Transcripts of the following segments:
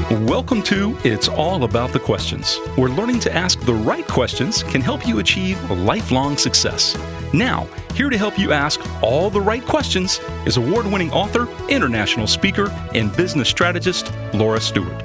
Welcome to It's All About the Questions, where learning to ask the right questions can help you achieve lifelong success. Now, here to help you ask all the right questions is award-winning author, international speaker, and business strategist, Laura Stewart.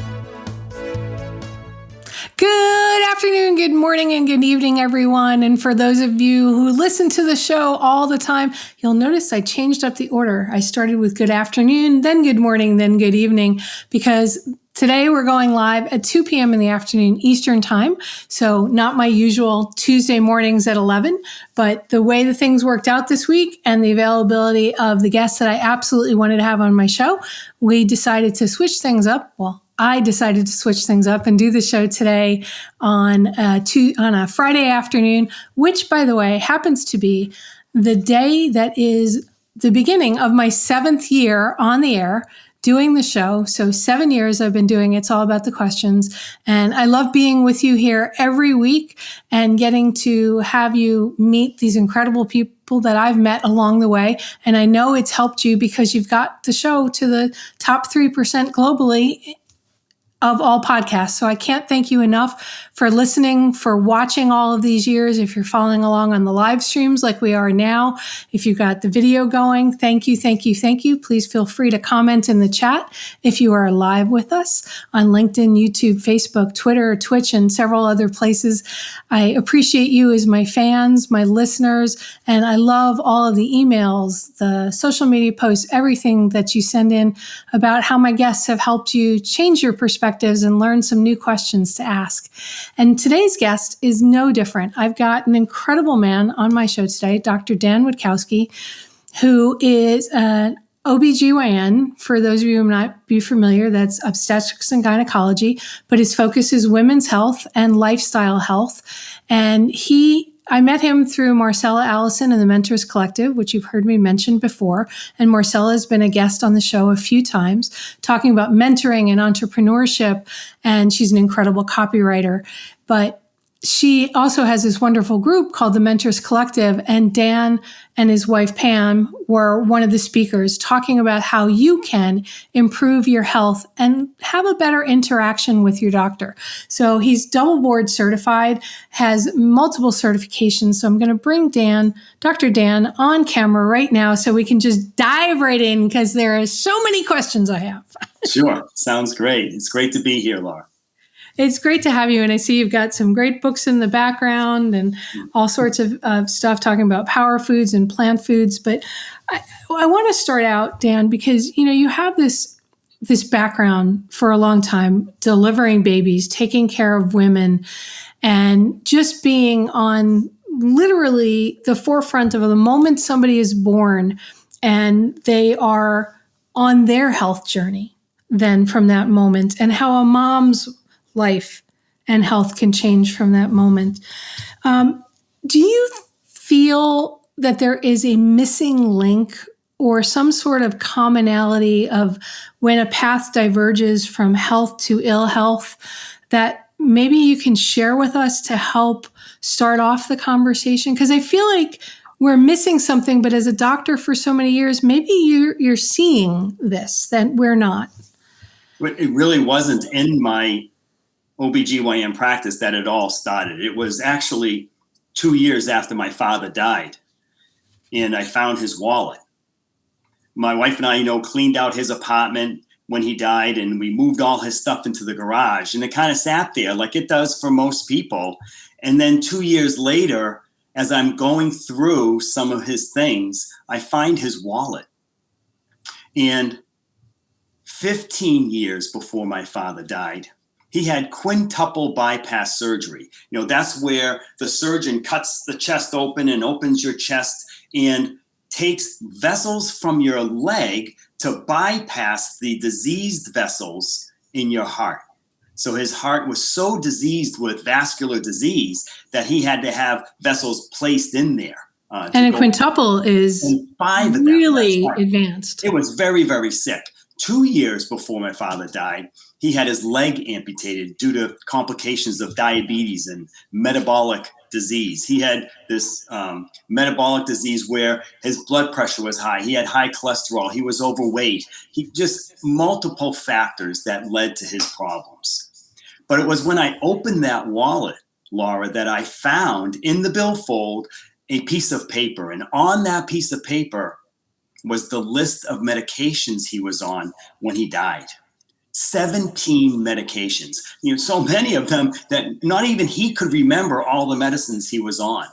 Good afternoon, good morning, and good evening, everyone. And for those of you who listen to the show all the time, you'll notice I changed up the order. I started with good afternoon, then good morning, then good evening, because today we're going live at 2 p.m. in the afternoon Eastern time. So not my usual Tuesday mornings at 11, but the way the things worked out this week and the availability of the guests that I absolutely wanted to have on my show, we decided to switch things up. Well, I decided to switch things up and do the show today on a Friday afternoon, which, by the way, happens to be the day that is the beginning of my 7th year on the air doing the show. So 7 years I've been doing It's All About the Questions. And I love being with you here every week and getting to have you meet these incredible people that I've met along the way. And I know it's helped you because you've got the show to the top 3% globally of all podcasts. So I can't thank you enough for listening, for watching all of these years. If you're following along on the live streams like we are now, if you've got the video going, thank you, thank you, thank you. Please feel free to comment in the chat if you are live with us on LinkedIn, YouTube, Facebook, Twitter, Twitch, and several other places. I appreciate you as my fans, my listeners, and I love all of the emails, the social media posts, everything that you send in about how my guests have helped you change your perspective and learn some new questions to ask. And today's guest is no different. I've got an incredible man on my show today, Dr. Dan Witkowski, who is an OBGYN. For those of you who may not be familiar, that's obstetrics and gynecology, but his focus is women's health and lifestyle health. And I met him through Marcella Allison and the Mentors Collective, which you've heard me mention before. And Marcella has been a guest on the show a few times, talking about mentoring and entrepreneurship. And she's an incredible copywriter. But she also has this wonderful group called the Mentors Collective. And Dan and his wife, Pam, were one of the speakers talking about how you can improve your health and have a better interaction with your doctor. So he's double board certified, has multiple certifications. So I'm going to bring Dr. Dan on camera right now so we can just dive right in because there are so many questions I have. Sure. Sounds great. It's great to be here, Laura. It's great to have you. And I see you've got some great books in the background and all sorts of stuff talking about power foods and plant foods. But I want to start out, Dan, because, you have this background for a long time, delivering babies, taking care of women, and just being on literally the forefront of the moment somebody is born and they are on their health journey then from that moment, and how a mom's life and health can change from that moment. Do you feel that there is a missing link or some sort of commonality of when a path diverges from health to ill health that maybe you can share with us to help start off the conversation? Because I feel like we're missing something, but as a doctor for so many years, maybe you're seeing this, that we're not. It really wasn't in my OBGYN practice that it all started. It was actually 2 years after my father died, and I found his wallet. My wife and I, cleaned out his apartment when he died, and we moved all his stuff into the garage, and it kind of sat there like it does for most people. And then 2 years later, as I'm going through some of his things, I find his wallet. And 15 years before my father died, he had quintuple bypass surgery. That's where the surgeon cuts the chest open and opens your chest and takes vessels from your leg to bypass the diseased vessels in your heart. So his heart was so diseased with vascular disease that he had to have vessels placed in there. And a quintuple is really advanced. It was very, very sick. 2 years before my father died, he had his leg amputated due to complications of diabetes and metabolic disease. He had this metabolic disease where his blood pressure was high. He had high cholesterol. He was overweight. He just multiple factors that led to his problems. But it was when I opened that wallet, Laura, that I found in the billfold a piece of paper. And on that piece of paper was the list of medications he was on when he died. 17 medications, so many of them that not even he could remember all the medicines he was on.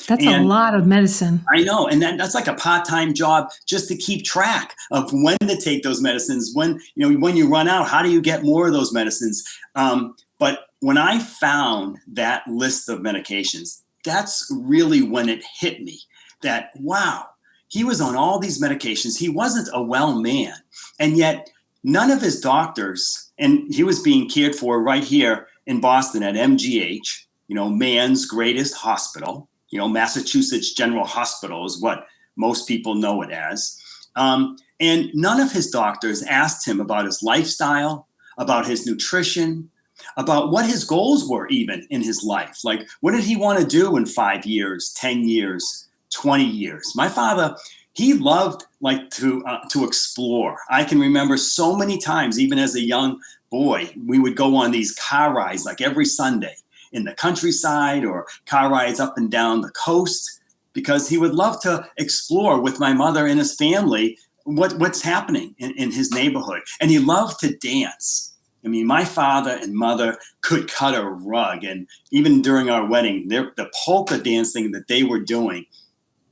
That's a lot of medicine. I know. And that's like a part-time job just to keep track of when to take those medicines. When you run out, how do you get more of those medicines? But when I found that list of medications, that's really when it hit me that, wow, he was on all these medications. He wasn't a well man. And yet none of his doctors, and he was being cared for right here in Boston at MGH, man's greatest hospital. Massachusetts General Hospital is what most people know it as. And none of his doctors asked him about his lifestyle, about his nutrition, about what his goals were even in his life. Like, what did he want to do in 5 years, 10 years, 20 years? My father, he loved to explore. I can remember so many times, even as a young boy, we would go on these car rides like every Sunday in the countryside or car rides up and down the coast, because he would love to explore with my mother and his family what's happening in his neighborhood. And he loved to dance. I mean, my father and mother could cut a rug. And even during our wedding, the polka dancing that they were doing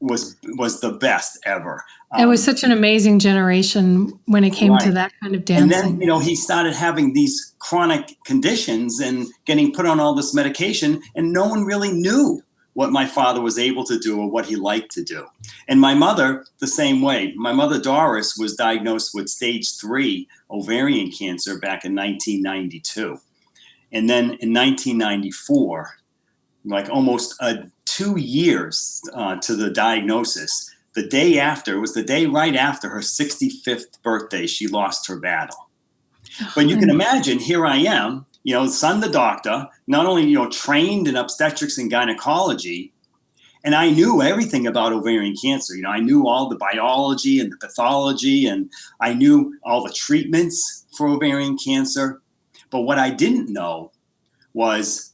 was the best ever. It was such an amazing generation when it came to that kind of dancing. And then, he started having these chronic conditions and getting put on all this medication, and no one really knew what my father was able to do or what he liked to do. And my mother, the same way. My mother, Doris, was diagnosed with stage 3 ovarian cancer back in 1992. And then in 1994, like almost 2 years to the diagnosis, the day after, it was the day right after her 65th birthday, she lost her battle. But you can imagine, here I am, son the doctor, not only, trained in obstetrics and gynecology, and I knew everything about ovarian cancer. I knew all the biology and the pathology, and I knew all the treatments for ovarian cancer. But what I didn't know was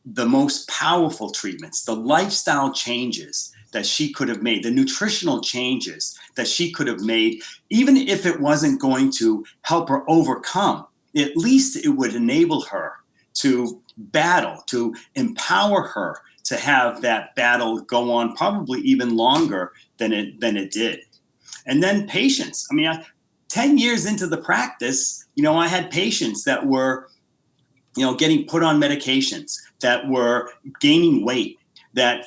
the most powerful treatments, the lifestyle changes that she could have made, the nutritional changes that she could have made, even if it wasn't going to help her overcome, at least it would enable her to battle, to empower her to have that battle go on probably even longer than it did. And then patients. 10 years into the practice, I had patients that were, getting put on medications, that were gaining weight, that,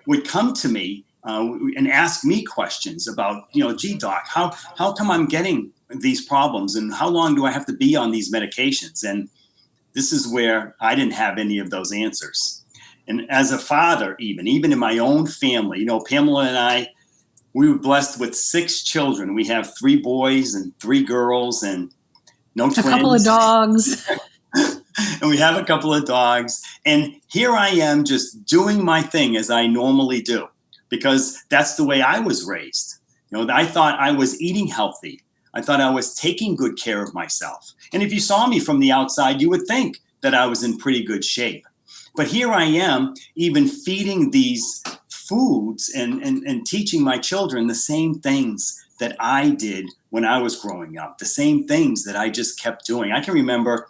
would come to me and ask me questions about, gee, doc, how come I'm getting these problems, and how long do I have to be on these medications? And this is where I didn't have any of those answers. And as a father, even in my own family, Pamela and I, we were blessed with 6 children. We have 3 boys and 3 girls and no twins. A couple of dogs. And we have a couple of dogs. And here I am just doing my thing as I normally do, because that's the way I was raised. I thought I was eating healthy. I thought I was taking good care of myself. And if you saw me from the outside, you would think that I was in pretty good shape. But here I am, even feeding these foods and teaching my children the same things that I did when I was growing up, the same things that I just kept doing. I can remember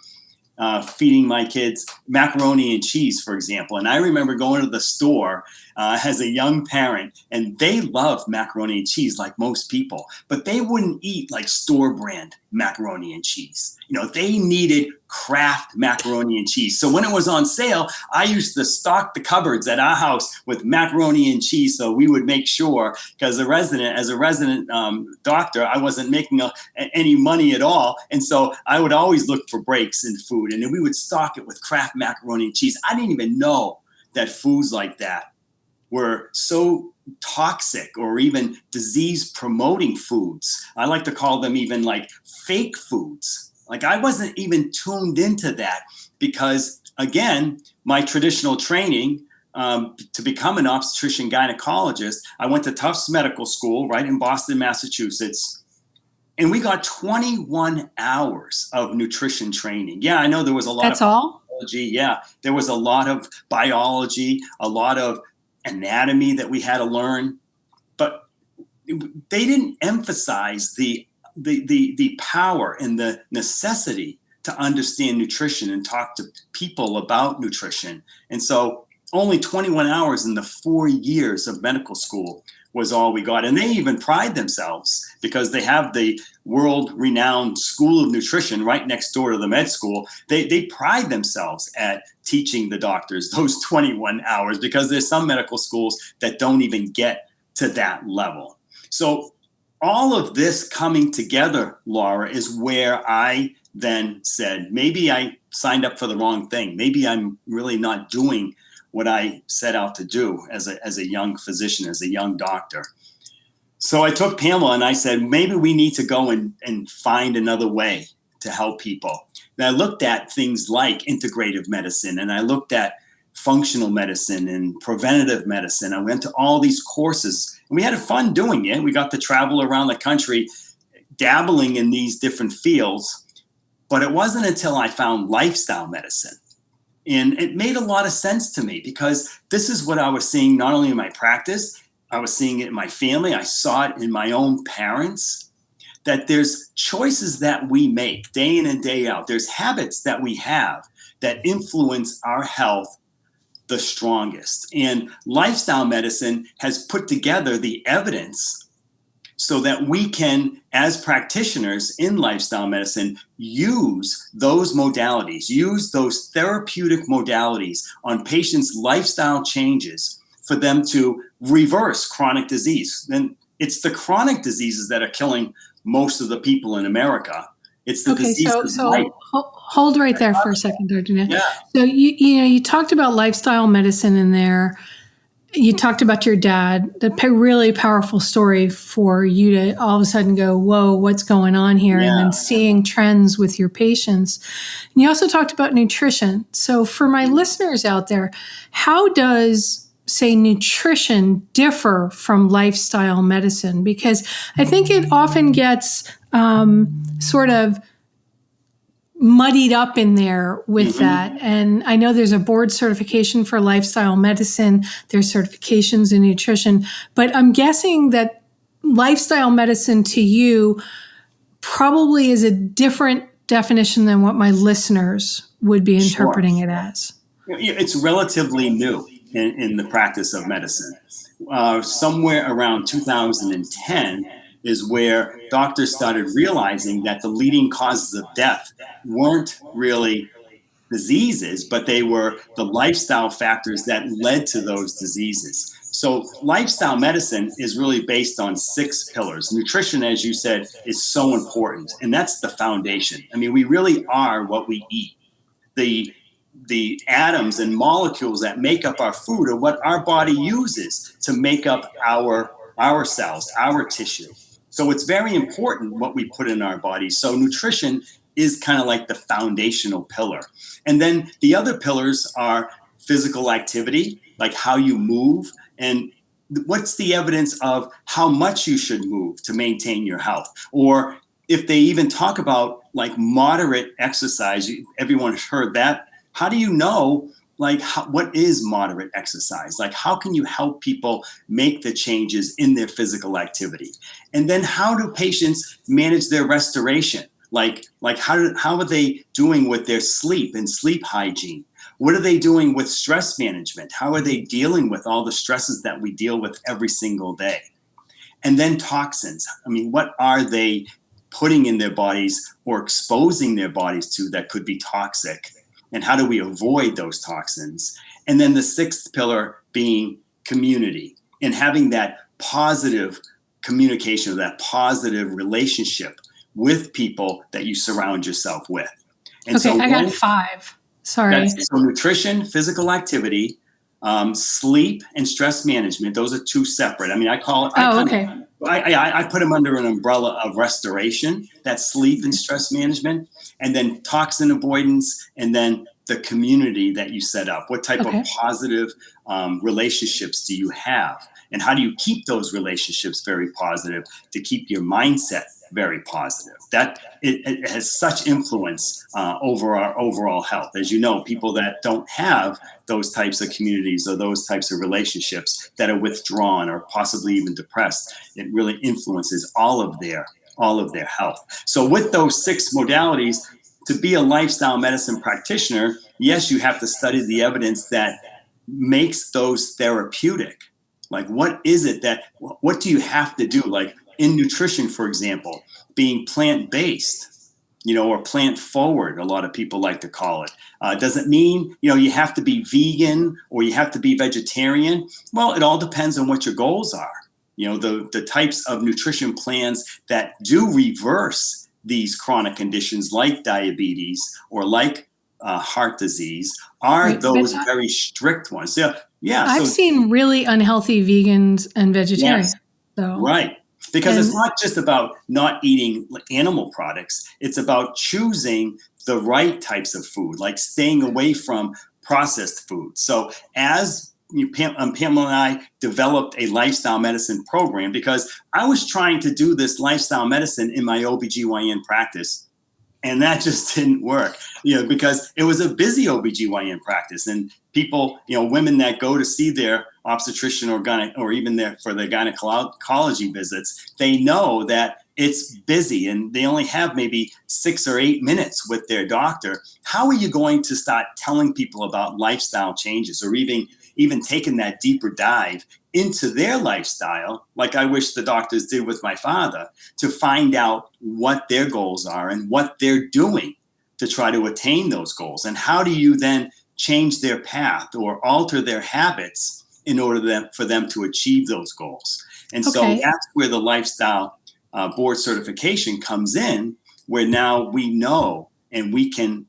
feeding my kids macaroni and cheese, for example. And I remember going to the store as a young parent, and they loved macaroni and cheese like most people, but they wouldn't eat like store brand macaroni and cheese. They needed Kraft macaroni and cheese. So when it was on sale, I used to stock the cupboards at our house with macaroni and cheese. So we would make sure, because as a resident doctor, I wasn't making any money at all. And so I would always look for breaks in food, and then we would stock it with Kraft macaroni and cheese. I didn't even know that foods like that were so toxic or even disease promoting foods. I like to call them even like fake foods. Like, I wasn't even tuned into that because, again, my traditional training to become an obstetrician gynecologist, I went to Tufts Medical School right in Boston, Massachusetts. And we got 21 hours of nutrition training. Yeah, I know there was a lot That's of all? biology. Yeah, there was a lot of biology, a lot of anatomy that we had to learn. But they didn't emphasize the power and the necessity to understand nutrition and talk to people about nutrition. And so only 21 hours in the 4 years of medical school was all we got. And they even pride themselves because they have the world-renowned School of Nutrition right next door to the med school. They pride themselves at teaching the doctors those 21 hours because there's some medical schools that don't even get to that level. So all of this coming together, Laura, is where I then said, maybe I signed up for the wrong thing. Maybe I'm really not doing what I set out to do as a young physician, as a young doctor. So I took Pamela and I said, maybe we need to go and find another way to help people. And I looked at things like integrative medicine, and I looked at functional medicine and preventative medicine. I went to all these courses and we had fun doing it. We got to travel around the country dabbling in these different fields. But it wasn't until I found lifestyle medicine. And it made a lot of sense to me because this is what I was seeing not only in my practice, I was seeing it in my family. I saw it in my own parents, that there's choices that we make day in and day out. There's habits that we have that influence our health the strongest. And lifestyle medicine has put together the evidence so that we can, as practitioners in lifestyle medicine, use those modalities, use those therapeutic modalities on patients' lifestyle changes for them to reverse chronic disease. And it's the chronic diseases that are killing most of the people in America. It's the diseases. So hold right there for a second, Dr. Yeah. So you talked about lifestyle medicine in there. You talked about your dad, really powerful story for you to all of a sudden go, whoa, what's going on here? Yeah. And then seeing trends with your patients. And you also talked about nutrition. So for my listeners out there, how does, say, nutrition differ from lifestyle medicine? Because I think it often gets sort of muddied up in there with that. And I know there's a board certification for lifestyle medicine. There's certifications in nutrition, but I'm guessing that lifestyle medicine to you probably is a different definition than what my listeners would be interpreting it as. It's relatively new in the practice of medicine. Somewhere around 2010 is where doctors started realizing that the leading causes of death weren't really diseases, but they were the lifestyle factors that led to those diseases. So lifestyle medicine is really based on 6 pillars. Nutrition, as you said, is so important, and that's the foundation. I mean, we really are what we eat. The atoms and molecules that make up our food are what our body uses to make up our cells, our tissue. So it's very important what we put in our bodies. So nutrition is kind of like the foundational pillar. And then the other pillars are physical activity, like how you move, and what's the evidence of how much you should move to maintain your health. Or if they even talk about like moderate exercise, everyone has heard that. How do you know what is moderate exercise? Like, how can you help people make the changes in their physical activity? And then how do patients manage their restoration? Like how are they doing with their sleep and sleep hygiene? What are they doing with stress management? How are they dealing with all the stresses that we deal with every single day? And then toxins. I mean, what are they putting in their bodies or exposing their bodies to that could be toxic? And how do we avoid those toxins? And then the 6th pillar being community and having that positive communication, or that positive relationship with people that you surround yourself with. And okay, so I got 5. Sorry. So nutrition, physical activity, sleep, and stress management. Those are 2 separate. I mean, I call it. I put them under an umbrella of restoration. That's sleep and stress management, and then toxin avoidance, and then the community that you set up? What type Okay. of positive relationships do you have? And how do you keep those relationships very positive to keep your mindset very positive? That it has such influence over our overall health. As you know, people that don't have those types of communities or those types of relationships, that are withdrawn or possibly even depressed, it really influences all of their health. So with those 6 modalities, to be a lifestyle medicine practitioner, yes, you have to study the evidence that makes those therapeutic. Like, what is it what do you have to do? Like in nutrition, for example, being plant-based, or plant forward, a lot of people like to call it. Doesn't mean, you have to be vegan or you have to be vegetarian. Well, it all depends on what your goals are. The types of nutrition plans that do reverse these chronic conditions like diabetes or like heart disease are Right, those very strict ones. Yeah. I've seen really unhealthy vegans and vegetarians. Yes, So, right. Because it's and not just about not eating animal products. It's about choosing the right types of food, like staying away from processed food. So as Pamela and I developed a lifestyle medicine program, because I was trying to do this lifestyle medicine in my OBGYN practice. And that just didn't work, because it was a busy OBGYN practice, and people, women that go to see their obstetrician or even for their gynecology visits, they know that it's busy and they only have maybe 6 or 8 minutes with their doctor. How are you going to start telling people about lifestyle changes, or even taking that deeper dive into their lifestyle, like I wish the doctors did with my father, to find out what their goals are and what they're doing to try to attain those goals? And how do you then change their path or alter their habits in order for them to achieve those goals? And so that's where the lifestyle board certification comes in, where now we know and we can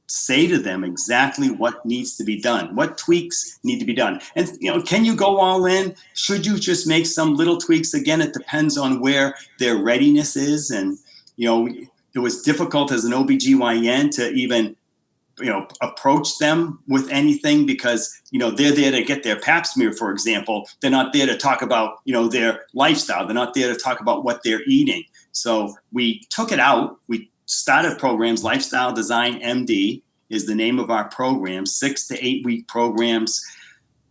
say to them exactly what needs to be done, what tweaks need to be done. And, can you go all in? Should you just make some little tweaks? Again, it depends on where their readiness is. And, it was difficult as an OBGYN to even, approach them with anything, because, they're there to get their pap smear, for example. They're not there to talk about, their lifestyle. They're not there to talk about what they're eating. So we took it out. We started programs. Lifestyle Design MD is the name of our program, 6 to 8 week programs.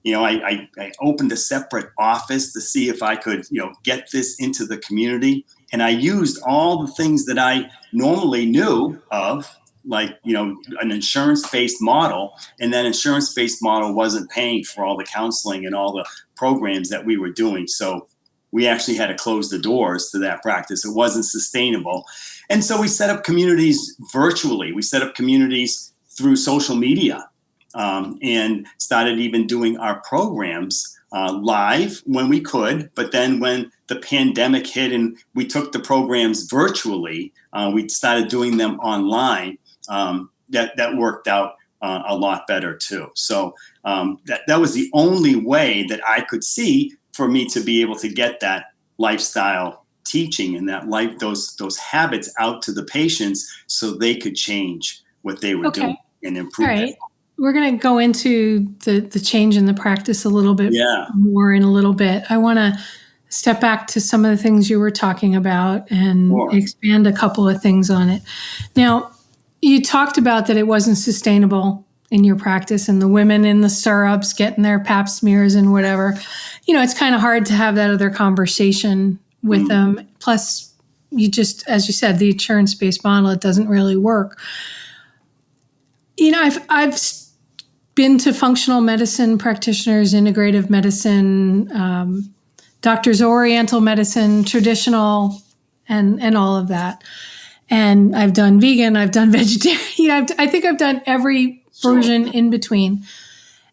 I opened a separate office to see if I could, get this into the community. And I used all the things that I normally knew of, like, an insurance-based model. And that insurance-based model wasn't paying for all the counseling and all the programs that we were doing. So we actually had to close the doors to that practice. It wasn't sustainable. And so we set up communities virtually. We set up communities through social media, and started even doing our programs live when we could. But then when the pandemic hit and we took the programs virtually, we started doing them online. That worked out a lot better too. So that was the only way that I could see for me to be able to get that lifestyle teaching and those habits out to the patients, so they could change what they were doing and improve. All right. We're going to go into the change in the practice a little bit more in a little bit. I want to step back to some of the things you were talking about and expand a couple of things on it. Now, you talked about that it wasn't sustainable in your practice, and the women in the stirrups getting their pap smears and whatever. It's kind of hard to have that other conversation with them. Plus, as you said, the insurance-based model, it doesn't really work. I've been to functional medicine practitioners, integrative medicine, doctors, oriental medicine, traditional, and all of that. And I've done vegan, I've done vegetarian, I think I've done every version in between.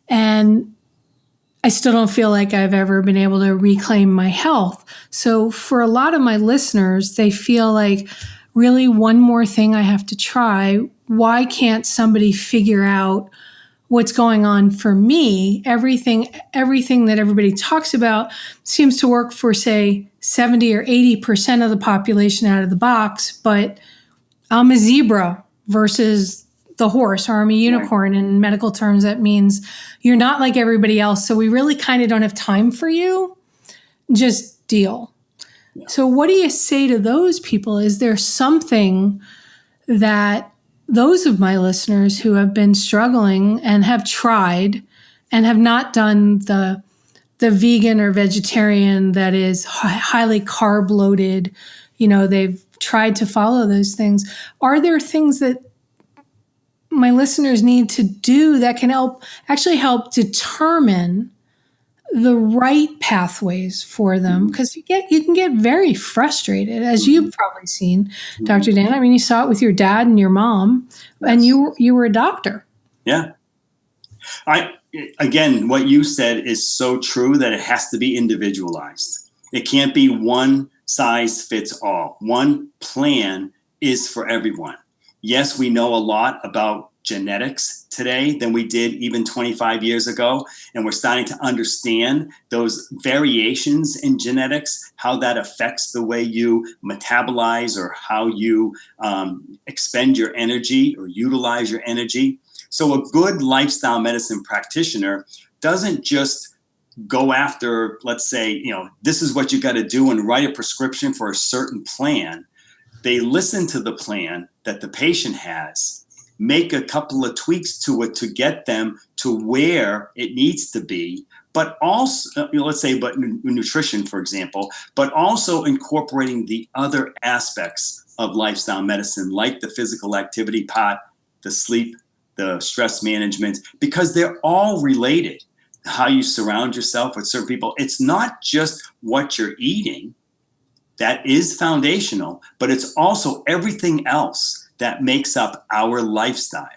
And I still don't feel like I've ever been able to reclaim my health. So for a lot of my listeners, they feel like, really, one more thing I have to try. Why can't somebody figure out what's going on for me? Everything that everybody talks about seems to work for, say, 70 or 80% of the population out of the box, but I'm a zebra versus the horse, or I'm a unicorn. In medical terms, that means you're not like everybody else. So we really kind of don't have time for you. Just deal. Yeah. So what do you say to those people? Is there something that those of my listeners who have been struggling and have tried and have not done the vegan or vegetarian that is highly carb loaded, they've tried to follow those things. Are there things that my listeners need to do that can help determine the right pathways for them? Because you can get very frustrated, as you've probably seen, Dr. Dan. I mean, you saw it with your dad and your mom, and you were a doctor. Yeah. Again, what you said is so true that it has to be individualized. It can't be one size fits all. One plan is for everyone. Yes, we know a lot about genetics today than we did even 25 years ago. And we're starting to understand those variations in genetics, how that affects the way you metabolize or how you expend your energy or utilize your energy. So a good lifestyle medicine practitioner doesn't just go after, let's say, this is what you got to do and write a prescription for a certain plan. They listen to the plan that the patient has, make a couple of tweaks to it to get them to where it needs to be, but also, let's say, but nutrition, for example, but also incorporating the other aspects of lifestyle medicine, like the physical activity part, the sleep, the stress management, because they're all related. How you surround yourself with certain people. It's not just what you're eating that is foundational, but it's also everything else that makes up our lifestyle.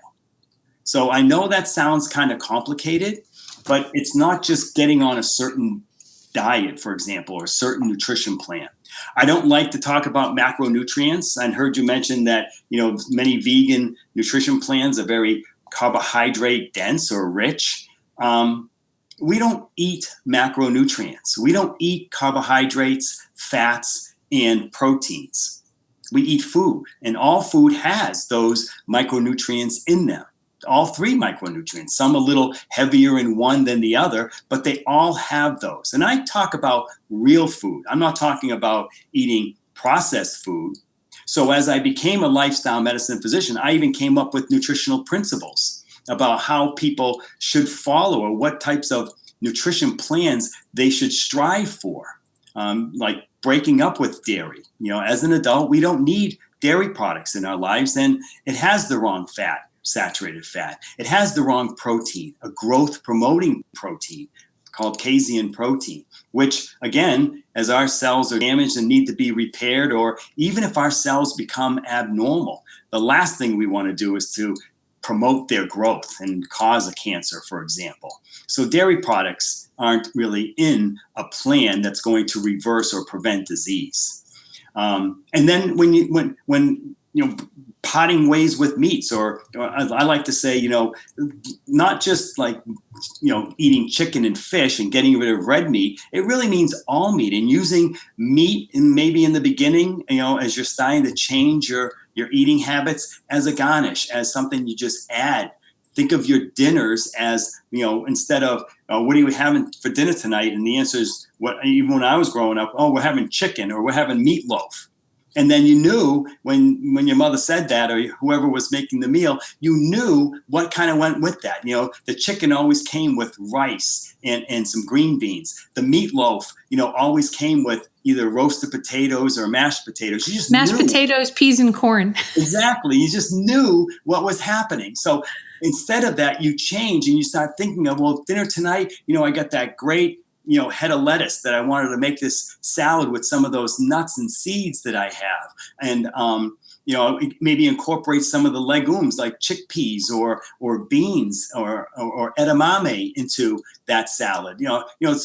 So I know that sounds kind of complicated, but it's not just getting on a certain diet, for example, or a certain nutrition plan. I don't like to talk about macronutrients. I heard you mention that, many vegan nutrition plans are very carbohydrate dense or rich. We don't eat macronutrients. We don't eat carbohydrates, fats, and proteins. We eat food, and all food has those micronutrients in them. All three micronutrients, some a little heavier in one than the other, but they all have those. And I talk about real food. I'm not talking about eating processed food. So as I became a lifestyle medicine physician, I even came up with nutritional principles about how people should follow or what types of nutrition plans they should strive for, like breaking up with dairy. As an adult, we don't need dairy products in our lives, and it has the wrong fat, saturated fat. It has the wrong protein, a growth-promoting protein called casein protein, which, again, as our cells are damaged and need to be repaired, or even if our cells become abnormal, the last thing we want to do is to promote their growth and cause a cancer, for example. So dairy products aren't really in a plan that's going to reverse or prevent disease. And then when parting ways with meats, or I like to say, not just like, eating chicken and fish and getting rid of red meat. It really means all meat, and using meat, and maybe in the beginning, as you're starting to change your eating habits, as a garnish, as something you just add. Think of your dinners as, instead of, what are you having for dinner tonight? And the answer is, even when I was growing up, we're having chicken, or we're having meatloaf. And then you knew when your mother said that, or whoever was making the meal, you knew what kind of went with that. The chicken always came with rice and some green beans. The meatloaf, always came with either roasted potatoes or mashed potatoes. You just mashed knew. Potatoes, peas, and corn. Exactly. You just knew what was happening. So instead of that, you change and you start thinking of, well, dinner tonight, I got that great head of lettuce that I wanted to make this salad with some of those nuts and seeds that I have. And, maybe incorporate some of the legumes like chickpeas or beans or edamame into that salad,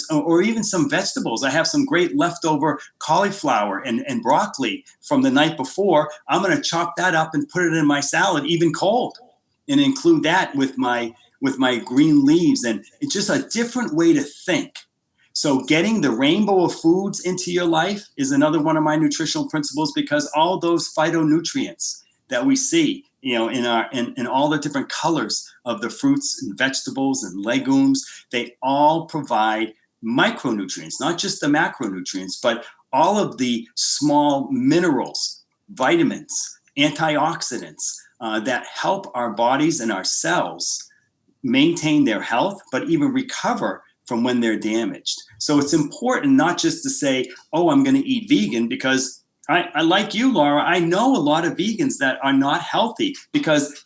or even some vegetables. I have some great leftover cauliflower and broccoli from the night before. I'm going to chop that up and put it in my salad, even cold, and include that with my green leaves. And it's just a different way to think. So getting the rainbow of foods into your life is another one of my nutritional principles, because all those phytonutrients that we see, in all the different colors of the fruits and vegetables and legumes. They all provide micronutrients, not just the macronutrients, but all of the small minerals, vitamins, antioxidants that help our bodies and our cells maintain their health, but even recover from when they're damaged. So it's important not just to say, oh, I'm going to eat vegan, because I like you, Laura, I know a lot of vegans that are not healthy because,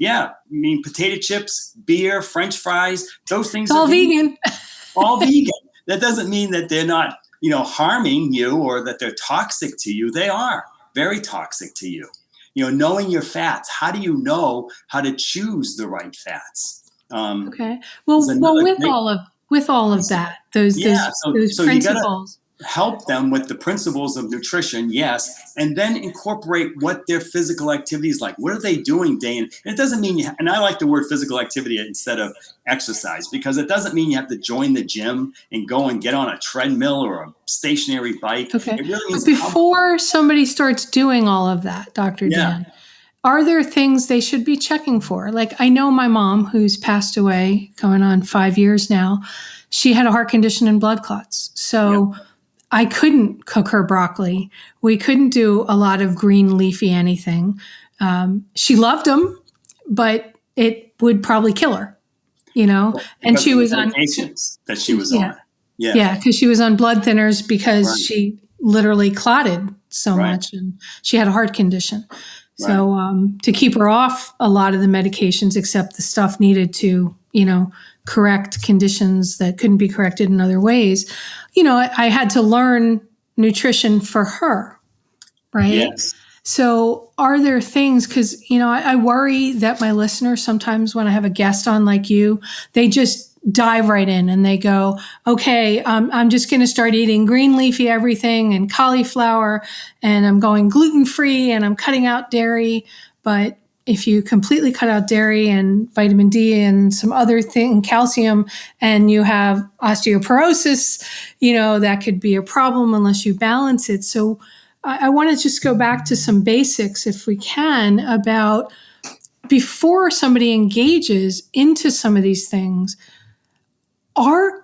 potato chips, beer, French fries, those things it's all are vegan. all vegan. That doesn't mean that they're not, harming you or that they're toxic to you. They are very toxic to you. Knowing your fats, how do you know how to choose the right fats? Okay. Well, with all of that, those so principles. You gotta help them with the principles of nutrition, yes, and then incorporate what their physical activity is like. What are they doing day in? And it doesn't mean and I like the word physical activity instead of exercise, because it doesn't mean you have to join the gym and go and get on a treadmill or a stationary bike. Okay. It really means before somebody starts doing all of that, Dr. Dan, are there things they should be checking for? Like, I know my mom, who's passed away, going on 5 years now, she had a heart condition and blood clots. So I couldn't cook her broccoli. We couldn't do a lot of green leafy anything. She loved them, but it would probably kill her, and she was on medications that she was on. Yeah, because she was on blood thinners because she literally clotted so much, and she had a heart condition. So to keep her off a lot of the medications, except the stuff needed to, correct conditions that couldn't be corrected in other ways, I had to learn nutrition for her, right? Yes. So are there things, because, I worry that my listeners sometimes when I have a guest on like you, they just dive right in and they go, okay, I'm just going to start eating green leafy everything and cauliflower, and I'm going gluten-free and I'm cutting out dairy. But if you completely cut out dairy and vitamin D and some other thing, calcium, and you have osteoporosis, that could be a problem unless you balance it. So I want to just go back to some basics, if we can, about before somebody engages into some of these things, or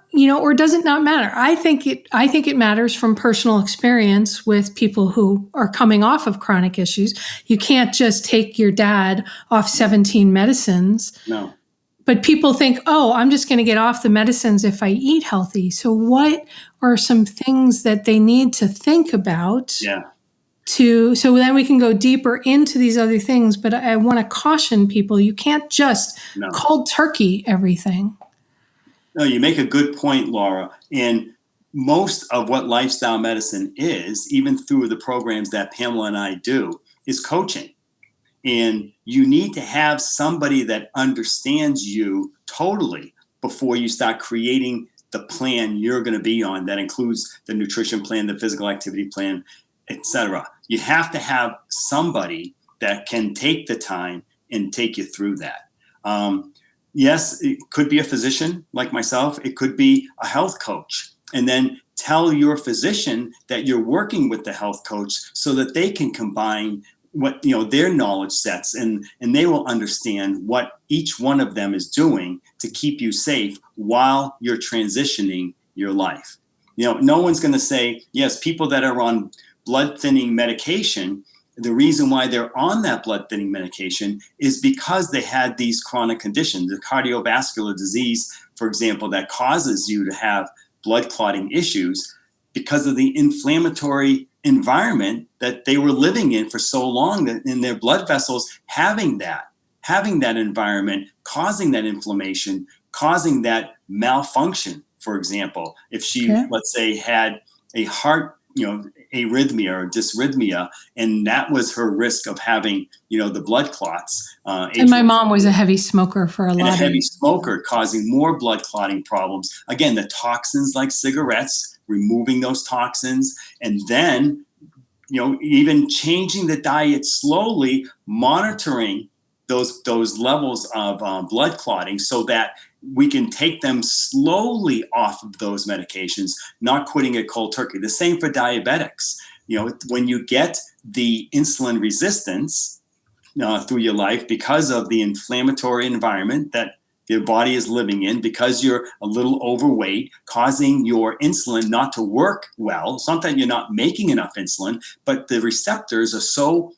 does it not matter? I think it matters from personal experience with people who are coming off of chronic issues. You can't just take your dad off 17 medicines. No. But people think, oh, I'm just going to get off the medicines if I eat healthy. So what are some things that they need to think about? So then we can go deeper into these other things. But I want to caution people, you can't just cold turkey everything. No, you make a good point, Laura. And most of what lifestyle medicine is, even through the programs that Pamela and I do, is coaching. And you need to have somebody that understands you totally before you start creating the plan you're going to be on. That includes the nutrition plan, the physical activity plan, etc. You have to have somebody that can take the time and take you through that. Yes, it could be a physician like myself. It could be a health coach. And then tell your physician that you're working with the health coach so that they can combine what their knowledge sets, and they will understand what each one of them is doing to keep you safe while you're transitioning your life. No one's going to say, yes, people that are on blood thinning medication, the reason why they're on that blood thinning medication is because they had these chronic conditions, the cardiovascular disease, for example, that causes you to have blood clotting issues because of the inflammatory environment that they were living in for so long, that in their blood vessels, having that environment, causing that inflammation, causing that malfunction. For example, if she, let's say, had a heart arrhythmia or dysrhythmia, and that was her risk of having, the blood clots. And my mom was a heavy smoker for a lot of heavy smoker, causing more blood clotting problems. Again, the toxins like cigarettes, removing those toxins, and then, even changing the diet slowly, monitoring those levels of blood clotting so that we can take them slowly off of those medications, not quitting it cold turkey. The same for diabetics. When you get the insulin resistance, through your life because of the inflammatory environment that your body is living in, because you're a little overweight, causing your insulin not to work well. Sometimes you're not making enough insulin, but the receptors are so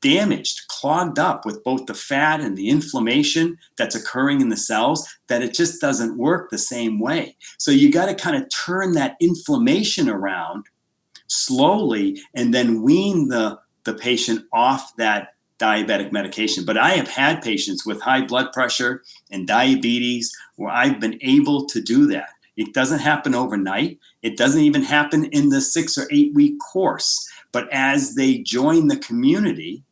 damaged, clogged up with both the fat and the inflammation that's occurring in the cells that it just doesn't work the same way. So you got to kind of turn that inflammation around slowly and then wean the patient off that diabetic medication. But I have had patients with high blood pressure and diabetes where I've been able to do that. It doesn't happen overnight. It doesn't even happen in the 6 or 8 week course. But as they join the community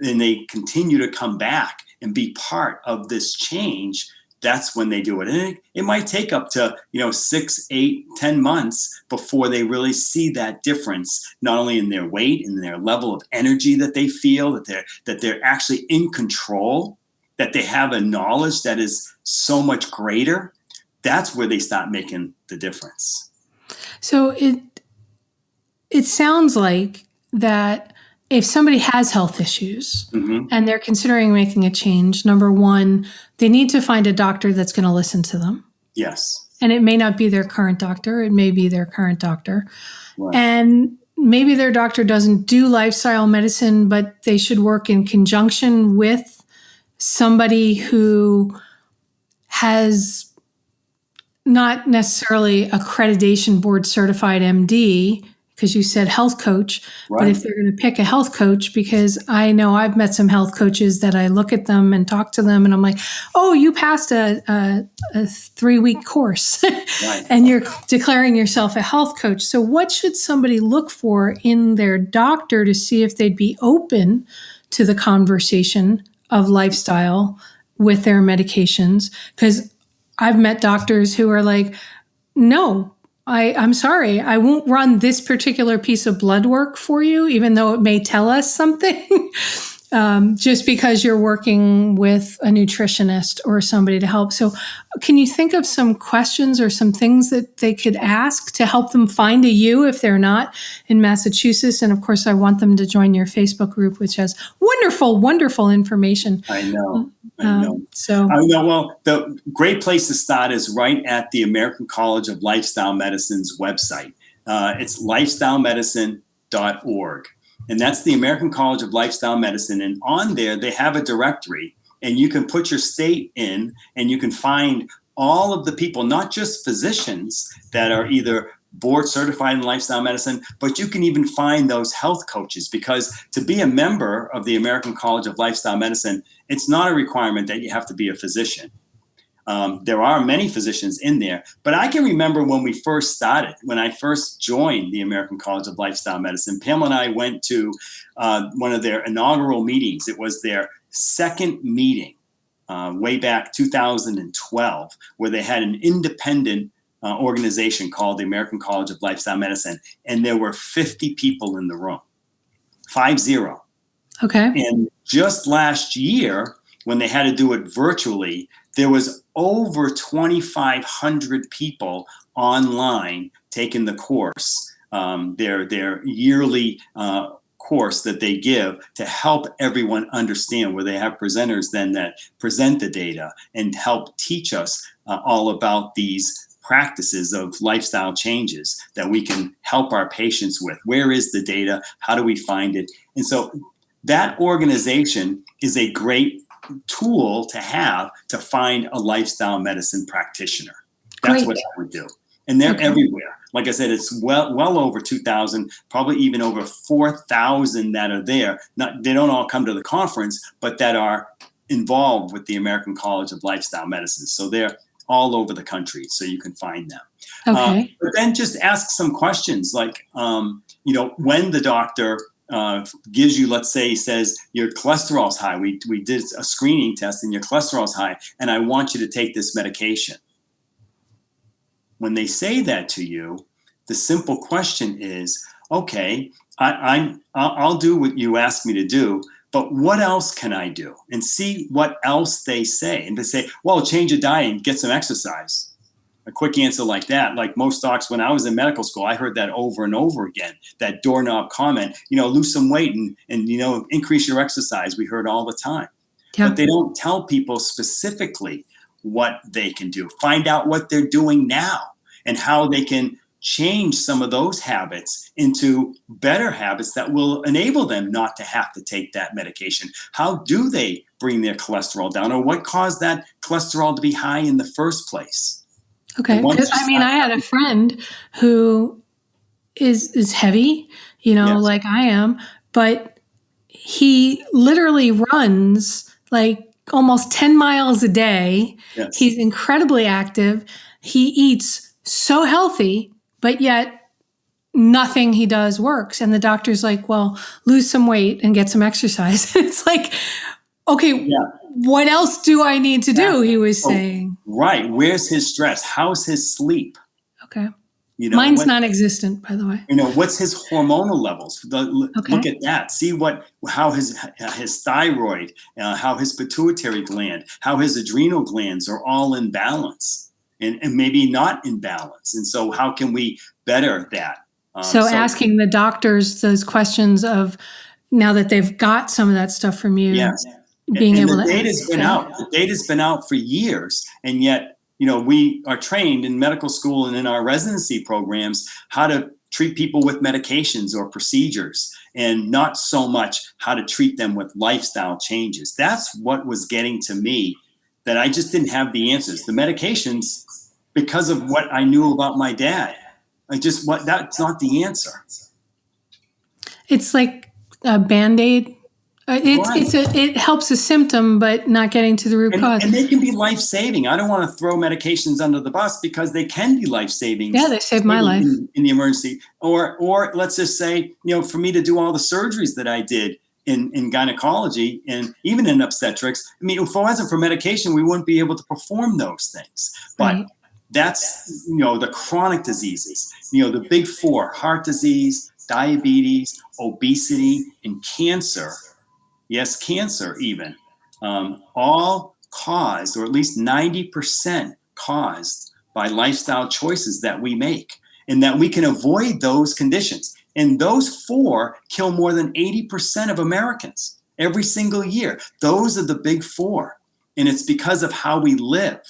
and they continue to come back and be part of this change, that's when they do it. And it might take up to 6, 8, 10 months before they really see that difference, not only in their weight and their level of energy that they feel, that they're actually in control, that they have a knowledge that is so much greater. That's where they start making the difference. So it sounds like that if somebody has health issues and they're considering making a change, number one, they need to find a doctor that's going to listen to them. Yes. And it may not be their current doctor. It may be their current doctor. Right. And maybe their doctor doesn't do lifestyle medicine, but they should work in conjunction with somebody who has not necessarily accreditation board certified MD, because you said health coach, Right. But if they're going to pick a health coach, because I know I've met some health coaches that I look at them and talk to them and I'm like, oh, you passed a 3-week course Right. and you're declaring yourself a health coach. So what should somebody look for in their doctor to see if they'd be open to the conversation of lifestyle with their medications? Because I've met doctors who are like, no, I'm sorry, I won't run this particular piece of blood work for you, even though it may tell us something, just because you're working with a nutritionist or somebody to help. So can you think of some questions or some things that they could ask to help them find a you if they're not in Massachusetts? And of course, I want them to join your Facebook group, which has wonderful, wonderful information. I know. Well, the great place to start is right at the American College of Lifestyle Medicine's website. It's lifestylemedicine.org. And that's the American College of Lifestyle Medicine. And on there, they have a directory, and you can put your state in, and you can find all of the people, not just physicians that are either board certified in lifestyle medicine, but you can even find those health coaches, because to be a member of the American College of Lifestyle Medicine, it's not a requirement that you have to be a physician. There are many physicians in there, but I can remember when we first started, when I first joined the American College of Lifestyle Medicine, Pamela and I went to one of their inaugural meetings. It was their second meeting way back 2012, where they had an independent organization called the American College of Lifestyle Medicine, and there were 50 people in the room, 50. Okay. And just last year, when they had to do it virtually, there was over 2,500 people online taking the course, their yearly course that they give to help everyone understand, where they have presenters then that present the data and help teach us all about these practices of lifestyle changes that we can help our patients with. Where is the data? How do we find it? And so that organization is a great tool to have to find a lifestyle medicine practitioner. That's what I would do. And they're everywhere. Like I said, it's well over 2,000, probably even over 4,000 that are there. They don't all come to the conference, but that are involved with the American College of Lifestyle Medicine. So they're all over the country, so you can find them. Okay. But then just ask some questions like, when the doctor gives you, let's say, says your cholesterol's high. We did a screening test and your cholesterol's high, and I want you to take this medication. When they say that to you, the simple question is, okay, I'll do what you ask me to do, but what else can I do? And see what else they say. And they say, well, change your diet and get some exercise. a quick answer like that, like most docs, when I was in medical school, I heard that over and over again, that doorknob comment, lose some weight and increase your exercise. We heard all the time. Yeah. But they don't tell people specifically what they can do. Find out what they're doing now and how they can change some of those habits into better habits that will enable them not to have to take that medication. How do they bring their cholesterol down, or what caused that cholesterol to be high in the first place? Okay. I had a friend who is heavy, Yes. like I am, but he literally runs like almost 10 miles a day. Yes. He's incredibly active. He eats so healthy, but yet nothing he does works. And the doctor's like, well, lose some weight and get some exercise. It's like, okay, what else do I need to do? He was saying. Right. Where's his stress? How's his sleep? Okay. Mine's non-existent, by the way. What's his hormonal levels? Look at that. See how his thyroid, how his pituitary gland, how his adrenal glands are all in balance, and maybe not in balance. And so how can we better that? So asking the doctors those questions of, now that they've got some of that stuff from you, yes, being able the to. Data's been out. The data's been out for years, and yet we are trained in medical school and in our residency programs how to treat people with medications or procedures, and not so much how to treat them with lifestyle changes. That's what was getting to me, that I just didn't have the answers. The medications, because of what I knew about my dad, that's not the answer. It's like a Band-Aid. It helps a symptom, but not getting to the root cause. And they can be life-saving. I don't want to throw medications under the bus, because they can be life-saving. Yeah, they saved my life in the emergency. Or let's just say, for me to do all the surgeries that I did in gynecology and even in obstetrics. I mean, if it wasn't for medication, we wouldn't be able to perform those things. But right. That's, the chronic diseases, the big four: heart disease, diabetes, obesity, and cancer. Yes, cancer even, all caused, or at least 90% caused, by lifestyle choices that we make, and that we can avoid those conditions. And those four kill more than 80% of Americans every single year. Those are the big four. And it's because of how we live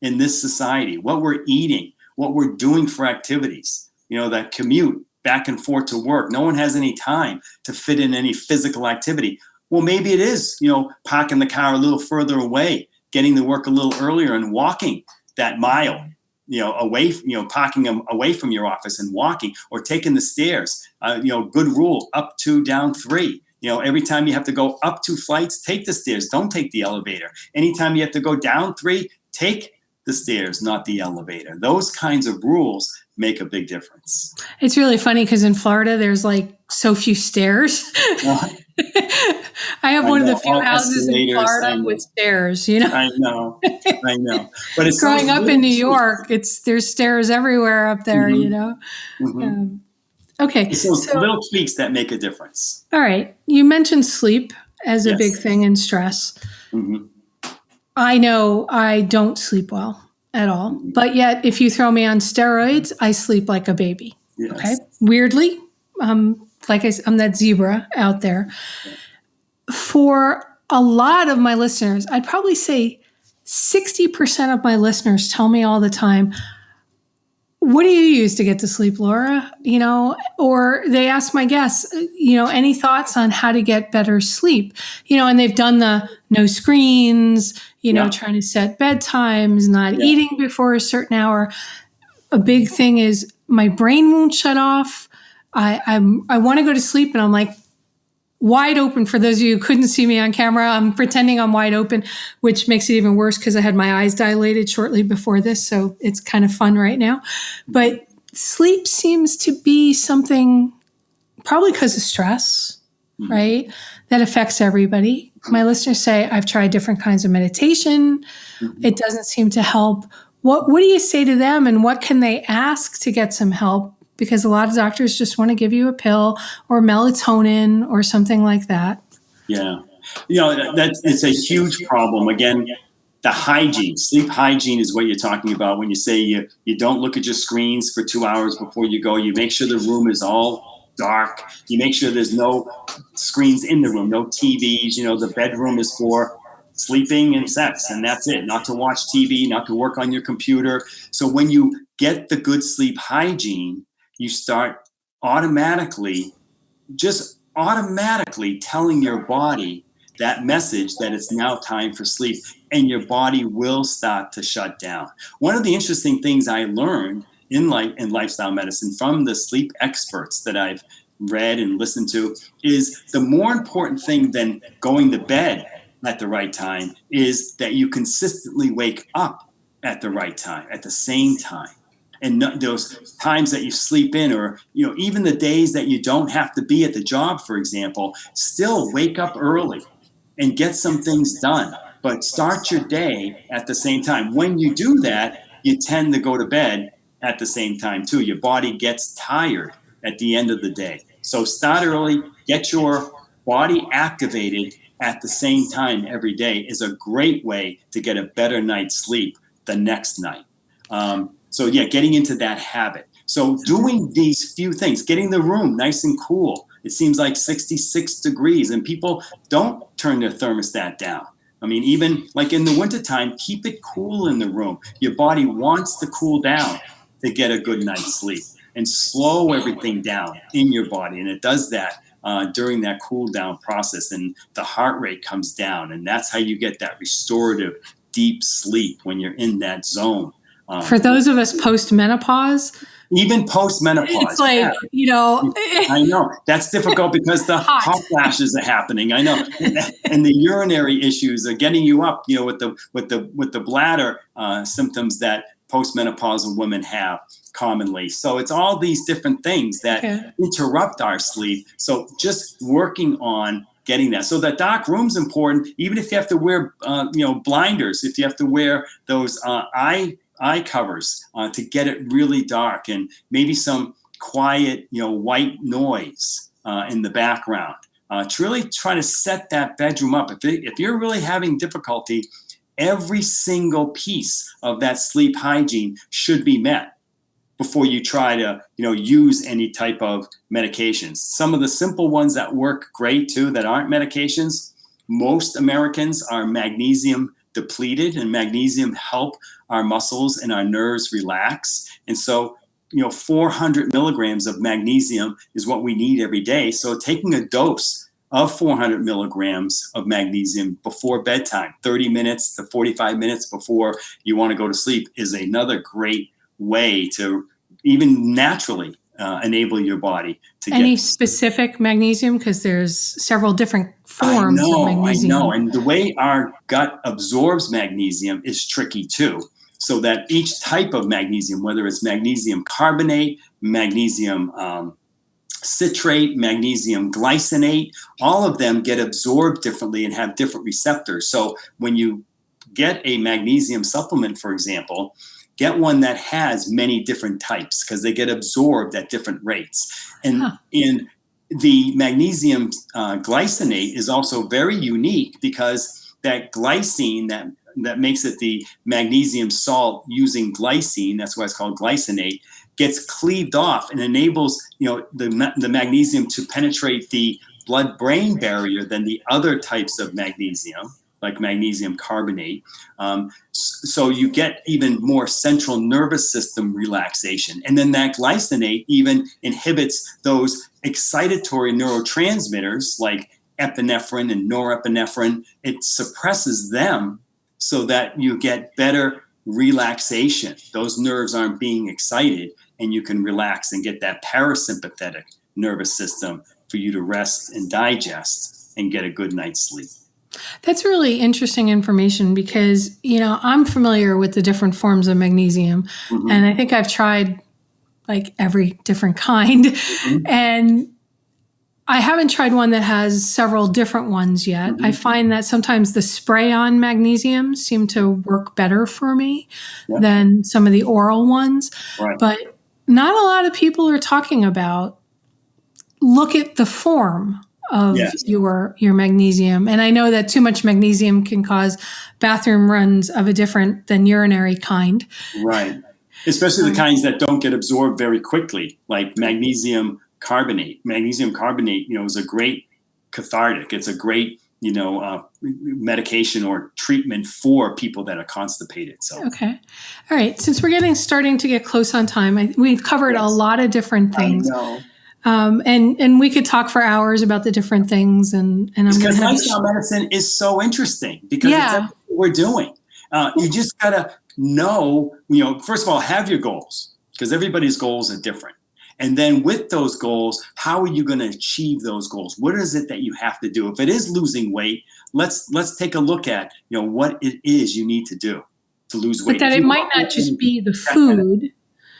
in this society, what we're eating, what we're doing for activities, that commute back and forth to work. No one has any time to fit in any physical activity. Well, maybe it is, parking the car a little further away, getting to work a little earlier, and walking that mile, away, parking them away from your office and walking, or taking the stairs. Good rule: up 2, down 3. Every time you have to go up 2 flights, take the stairs. Don't take the elevator. Anytime you have to go down 3, take the stairs, not the elevator. Those kinds of rules make a big difference. It's really funny because in Florida, there's like so few stairs. I have one of the few houses in Florida with stairs, I know. But it's growing up in New York, there's stairs everywhere up there, Mm-hmm. Okay. It's those little tweaks that make a difference. All right. You mentioned sleep as a big thing in stress. Mm-hmm. I know I don't sleep well at all, but yet if you throw me on steroids, I sleep like a baby. Yes. Okay. Weirdly, like I said, I'm that zebra out there. For a lot of my listeners, I'd probably say 60% of my listeners tell me all the time, what do you use to get to sleep, Laura? Or they ask my guests, any thoughts on how to get better sleep? And they've done the no screens, trying to set bedtimes, not eating before a certain hour. A big thing is my brain won't shut off. I want to go to sleep, and I'm like wide open. For those of you who couldn't see me on camera, I'm pretending I'm wide open, which makes it even worse because I had my eyes dilated shortly before this. So it's kind of fun right now. But sleep seems to be something, probably because of stress, right? That affects everybody. My listeners say, I've tried different kinds of meditation. It doesn't seem to help. What do you say to them, and what can they ask to get some help? Because a lot of doctors just want to give you a pill or melatonin or something like that. Yeah. It's a huge problem. Again, the hygiene, sleep hygiene is what you're talking about when you say you don't look at your screens for 2 hours before you go. You make sure the room is all dark. You make sure there's no screens in the room, no TVs. The bedroom is for sleeping and sex, and that's it. Not to watch TV, not to work on your computer. So when you get the good sleep hygiene, you start automatically telling your body that message that it's now time for sleep, and your body will start to shut down. One of the interesting things I learned in lifestyle medicine from the sleep experts that I've read and listened to is the more important thing than going to bed at the right time is that you consistently wake up at the right time, at the same time. And those times that you sleep in, or even the days that you don't have to be at the job, for example, still wake up early and get some things done, but start your day at the same time. When you do that, you tend to go to bed at the same time too. Your body gets tired at the end of the day. So start early, get your body activated at the same time every day is a great way to get a better night's sleep the next night. Getting into that habit. So doing these few things, getting the room nice and cool. It seems like 66 degrees and people don't turn their thermostat down. I mean, even like in the wintertime, keep it cool in the room. Your body wants to cool down to get a good night's sleep, and slow everything down in your body. And it does that during that cool down process, and the heart rate comes down. And that's how you get that restorative deep sleep when you're in that zone. For those of us post-menopause, even post-menopause. It's like, I know. That's difficult because the hot flashes are happening. I know. And the urinary issues are getting you up, with the bladder symptoms that postmenopausal women have commonly. So it's all these different things that interrupt our sleep. So just working on getting that. So that dark room's important, even if you have to wear, blinders, if you have to wear those eye covers to get it really dark, and maybe some quiet, white noise in the background to really try to set that bedroom up. If you're really having difficulty, every single piece of that sleep hygiene should be met before you try to, use any type of medications. Some of the simple ones that work great too, that aren't medications, most Americans are magnesium depleted, and magnesium help our muscles and our nerves relax. And so, 400 milligrams of magnesium is what we need every day. So taking a dose of 400 milligrams of magnesium before bedtime, 30 minutes to 45 minutes before you want to go to sleep, is another great way to even naturally enable your body to any specific magnesium, because there's several different forms of magnesium. I know. And the way our gut absorbs magnesium is tricky too. So that each type of magnesium, whether it's magnesium carbonate, magnesium citrate, magnesium glycinate, all of them get absorbed differently and have different receptors. So when you get a magnesium supplement, for example, get one that has many different types, because they get absorbed at different rates. And in the magnesium glycinate is also very unique, because that glycine that makes it the magnesium salt using glycine, that's why it's called glycinate, gets cleaved off and enables the magnesium to penetrate the blood-brain barrier than the other types of magnesium, like magnesium carbonate. So you get even more central nervous system relaxation. And then that glycinate even inhibits those excitatory neurotransmitters like epinephrine and norepinephrine. It suppresses them so that you get better relaxation. Those nerves aren't being excited, and you can relax and get that parasympathetic nervous system for you to rest and digest and get a good night's sleep. That's really interesting information, because, I'm familiar with the different forms of magnesium, and I think I've tried like every different kind, and I haven't tried one that has several different ones yet. I find that sometimes the spray-on magnesium seem to work better for me than some of the oral ones. Right. But not a lot of people are talking about, look at the form of your magnesium. And I know that too much magnesium can cause bathroom runs of a different than urinary kind. Right. Especially the kinds that don't get absorbed very quickly, like magnesium carbonate. Magnesium carbonate, is a great cathartic. It's a great, medication or treatment for people that are constipated. So okay, all right. Since we're starting to get close on time, we've covered a lot of different things. I know. And we could talk for hours about the different things. And I'm because lifestyle medicine is so interesting because it's everything we're doing. You just gotta know, first of all, have your goals because everybody's goals are different. And then with those goals, how are you going to achieve those goals? What is it that you have to do? If it is losing weight, let's take a look at, what it is you need to do to lose weight. But that it might not just be the food.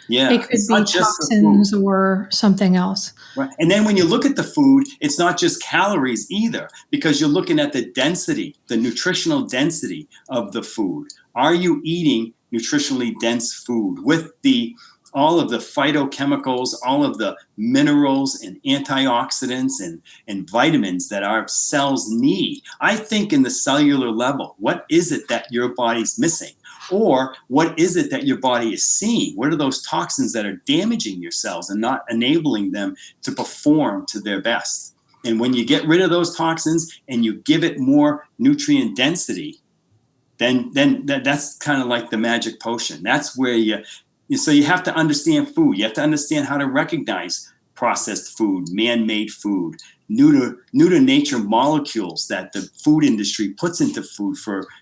Yeah. It could be toxins or something else. Right. And then when you look at the food, it's not just calories either, because you're looking at the density, the nutritional density of the food. Are you eating nutritionally dense food with all of the phytochemicals, all of the minerals and antioxidants and vitamins that our cells need? I think in the cellular level, what is it that your body's missing? Or what is it that your body is seeing? What are those toxins that are damaging your cells and not enabling them to perform to their best? And when you get rid of those toxins and you give it more nutrient density, then that's kind of like the magic potion. That's where so you have to understand food. You have to understand how to recognize processed food, man-made food, new to nature molecules that the food industry puts into food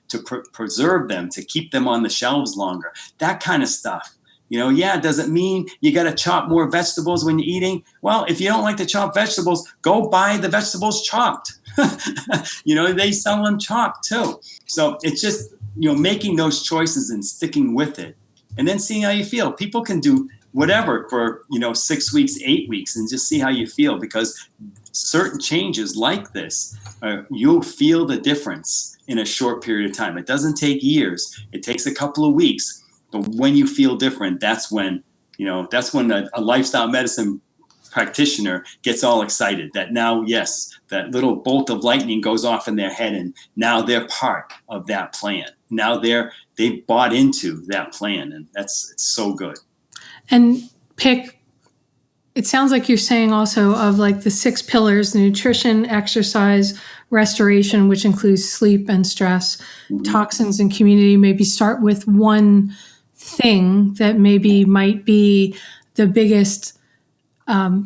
to preserve them, to keep them on the shelves longer. That kind of stuff. Does it mean you got to chop more vegetables when you're eating? Well, if you don't like to chop vegetables, go buy the vegetables chopped. They sell them chopped too. So it's just, making those choices and sticking with it and then seeing how you feel. People can do whatever for, 6 weeks, 8 weeks and just see how you feel, because certain changes like this, you'll feel the difference in a short period of time. It doesn't take years. It takes a couple of weeks. But when you feel different, that's when a lifestyle medicine practitioner gets all excited that now, yes, that little bolt of lightning goes off in their head and now they're part of that plan. Now they've bought into that plan, and it's so good. And it sounds like you're saying also of like the 6 pillars: nutrition, exercise, restoration, which includes sleep and stress, toxins and community. Maybe start with one thing that maybe might be the biggest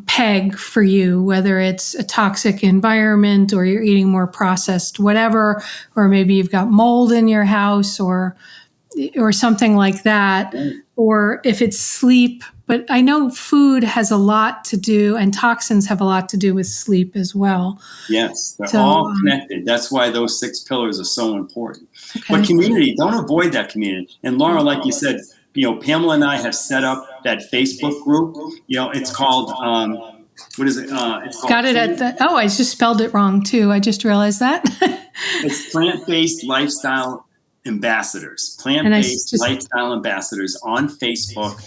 peg for you, whether it's a toxic environment or you're eating more processed whatever, or maybe you've got mold in your house or something like that, or if it's sleep. But I know food has a lot to do, and toxins have a lot to do with sleep as well. Yes, they're all connected. That's why those 6 pillars are so important. Okay. But community, don't avoid that community. And Laura, like you said, Pamela and I have set up that Facebook group. It's called, what is it? It's called Got it I just spelled it wrong too. I just realized that. It's Plant-Based Lifestyle Ambassadors. Plant-Based Lifestyle Ambassadors on Facebook.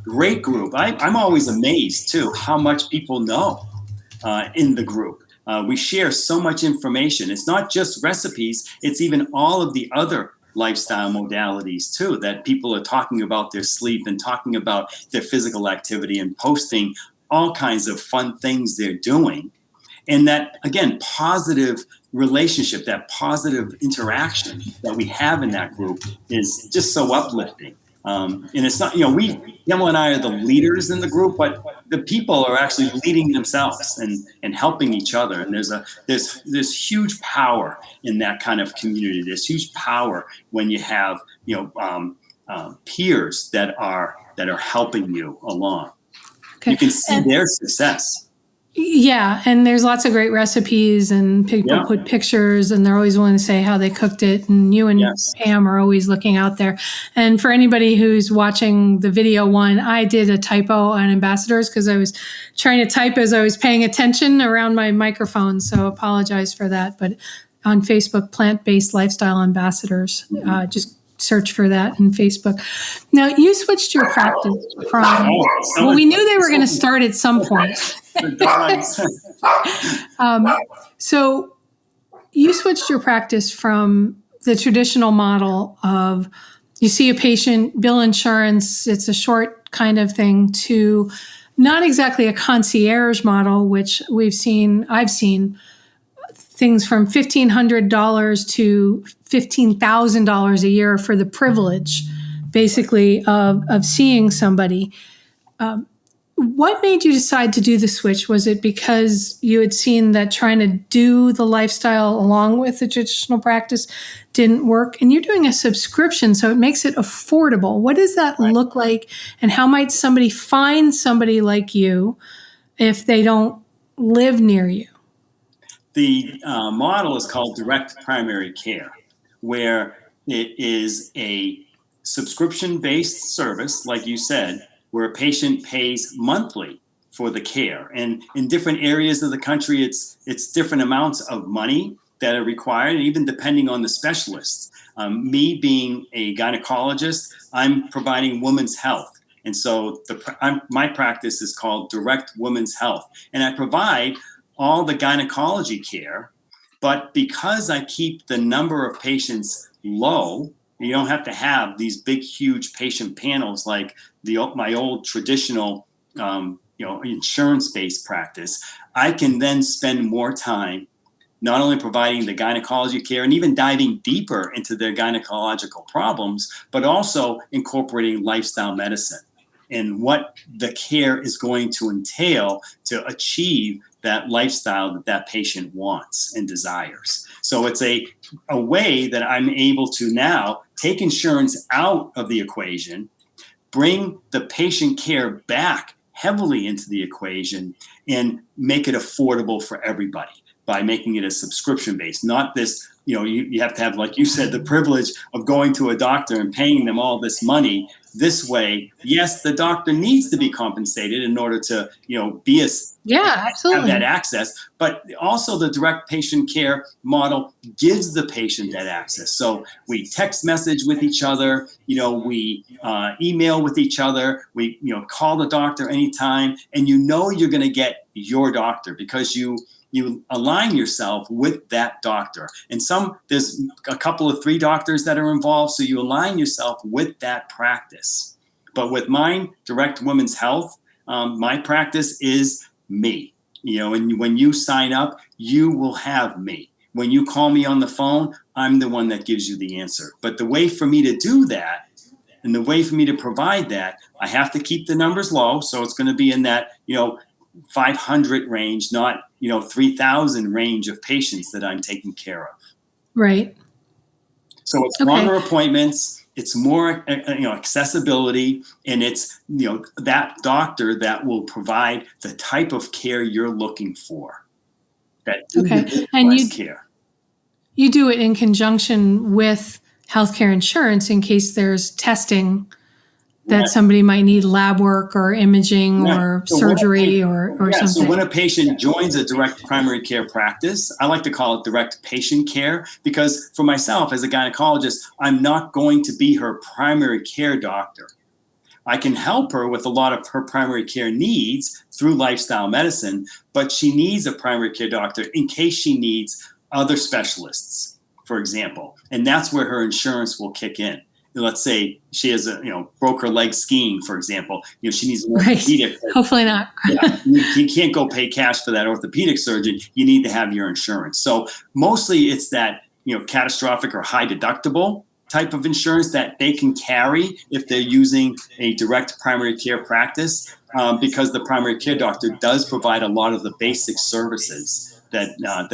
Great group. I'm always amazed too how much people know in the group. We share so much information. It's not just recipes. It's even all of the other lifestyle modalities too, that people are talking about their sleep and talking about their physical activity and posting all kinds of fun things they're doing. And that, again, positive relationship, that positive interaction that we have in that group is just so uplifting. And it's not, Pamela and I are the leaders in the group, but the people are actually leading themselves and helping each other. And there's huge power in that kind of community. There's huge power when you have, peers that are helping you along. Okay. You can see their success. Yeah, and there's lots of great recipes, and people put pictures, and they're always willing to say how they cooked it. And you and Pam are always looking out there. And for anybody who's watching the video one, I did a typo on ambassadors because I was trying to type as I was paying attention around my microphone. So apologize for that. But on Facebook, Plant-Based Lifestyle Ambassadors, just search for that in Facebook. Now, you switched your practice from, well, we knew they were going to start at some point. So you switched your practice from the traditional model of you see a patient, bill insurance, it's a short kind of thing, to not exactly a concierge model, which I've seen things from $1,500 to $15,000 a year for the privilege, basically, of seeing somebody. What made you decide to do the switch? Was it because you had seen that trying to do the lifestyle along with the traditional practice didn't work? And you're doing a subscription, so it makes it affordable. What does that look like? And how might somebody find somebody like you if they don't live near you? The model is called direct primary care, where it is a subscription-based service, like you said, where a patient pays monthly for the care. And in different areas of the country, it's different amounts of money that are required, and even depending on the specialists. Me being a gynecologist, I'm providing women's health. And so my practice is called Direct Women's Health. And I provide all the gynecology care, but because I keep the number of patients low, you don't have to have these big, huge patient panels like my old traditional, insurance-based practice. I can then spend more time not only providing the gynecology care and even diving deeper into their gynecological problems, but also incorporating lifestyle medicine and what the care is going to entail to achieve that lifestyle that patient wants and desires. So it's a way that I'm able to now take insurance out of the equation, bring the patient care back heavily into the equation, and make it affordable for everybody by making it a subscription based, not this, you have to have, like you said, the privilege of going to a doctor and paying them all this money. This way, yes, the doctor needs to be compensated in order to, have that access, but also the direct patient care model gives the patient that access. So we text message with each other, we email with each other, we, call the doctor anytime, and you're going to get your doctor because you align yourself with that doctor. And there's a couple of 3 doctors that are involved, so you align yourself with that practice. But with mine, Direct Women's Health, my practice is me. And when you sign up, you will have me. When you call me on the phone, I'm the one that gives you the answer. But the way for me to do that, and the way for me to provide that, I have to keep the numbers low. So it's going to be in that, 500 range, not 3,000 range of patients that I'm taking care of. Right. So it's longer appointments, it's more accessibility, and it's that doctor that will provide the type of care you're looking for. And care. You do it in conjunction with healthcare insurance in case there's testing that somebody might need, lab work or imaging or surgery or something. So when a patient joins a direct primary care practice, I like to call it direct patient care, because for myself as a gynecologist, I'm not going to be her primary care doctor. I can help her with a lot of her primary care needs through lifestyle medicine, but she needs a primary care doctor in case she needs other specialists, for example. And that's where her insurance will kick in. Let's say she has broke her leg skiing, for example. She needs an orthopedic. Hopefully not. You can't go pay cash for that orthopedic surgeon. You need to have your insurance. So mostly it's that catastrophic or high deductible type of insurance that they can carry if they're using a direct primary care practice, because the primary care doctor does provide a lot of the basic services that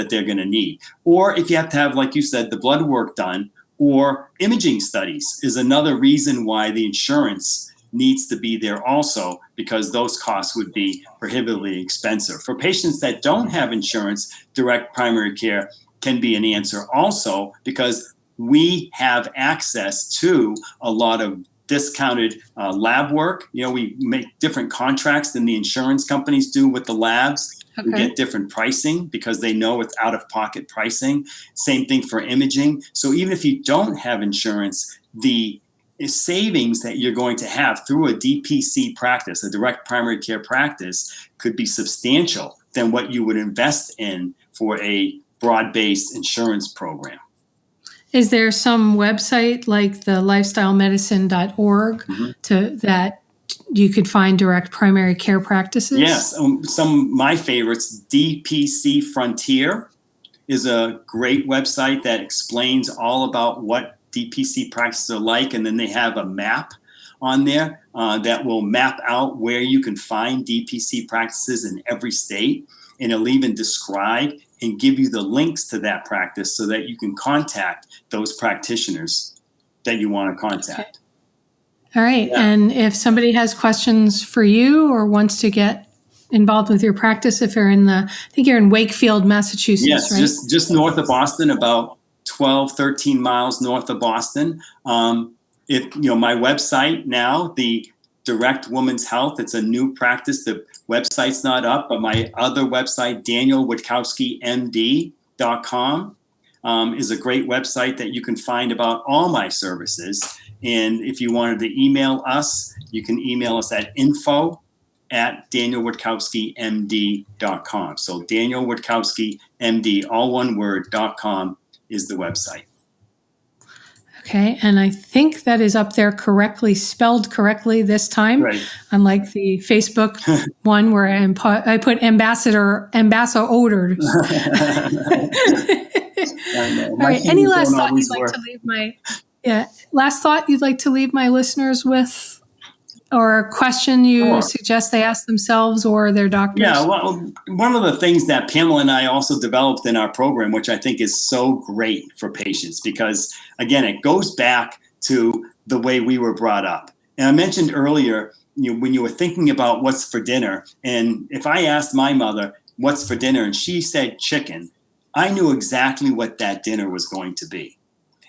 they're going to need. Or if you have to have, like you said, the blood work done, or imaging studies is another reason why the insurance needs to be there also, because those costs would be prohibitively expensive. For patients that don't have insurance, direct primary care can be an answer also, because we have access to a lot of discounted lab work. We make different contracts than the insurance companies do with the labs. We get different pricing because they know it's out-of-pocket pricing. Same thing for imaging. So even if you don't have insurance, the savings that you're going to have through a DPC practice, a direct primary care practice, could be substantial than what you would invest in for a broad-based insurance program. Is there some website like the lifestylemedicine.org that you could find direct primary care practices? Yes. Some of my favorites, DPC Frontier is a great website that explains all about what DPC practices are like. And then they have a map on there that will map out where you can find DPC practices in every state. And it'll even describe and give you the links to that practice so that you can contact those practitioners that you want to contact. Okay. All right. Yeah. And if somebody has questions for you or wants to get involved with your practice, if you're I think you're in Wakefield, Massachusetts, yes, right? just north of Boston, about 12, 13 miles north of Boston. My website now, the Direct Women's Health, it's a new practice. The website's not up, but my other website, DanielWitkowskiMD.com, is a great website that you can find about all my services. And if you wanted to email us, you can email us at info@DanielWitkowskiMD.com. So DanielWitkowskiMD, all one word, .com is the website. Okay, and I think that is up there spelled correctly this time, right. Unlike the Facebook one where I put ambassador ordered. All right, any last thought you'd like to leave you'd like to leave my listeners with, or a question you suggest they ask themselves or their doctors? Yeah, well, one of the things that Pamela and I also developed in our program, which I think is so great for patients, because, again, it goes back to the way we were brought up. And I mentioned earlier, when you were thinking about what's for dinner, and if I asked my mother what's for dinner and she said chicken, I knew exactly what that dinner was going to be.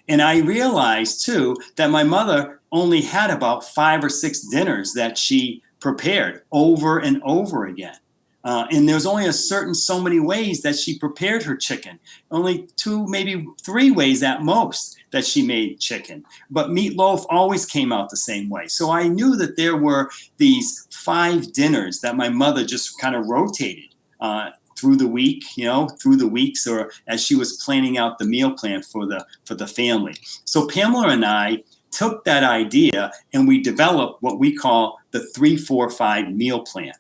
And I realized, too, that my mother only had about 5 or 6 dinners that she prepared over and over again. And there's only so many ways that she prepared her chicken. Only 2, maybe 3 ways at most that she made chicken. But meatloaf always came out the same way. So I knew that there were these 5 dinners that my mother just kind of rotated through the week, through the weeks, or as she was planning out the meal plan for the family. So Pamela and I took that idea and we developed what we call the 3-4-5 meal plan.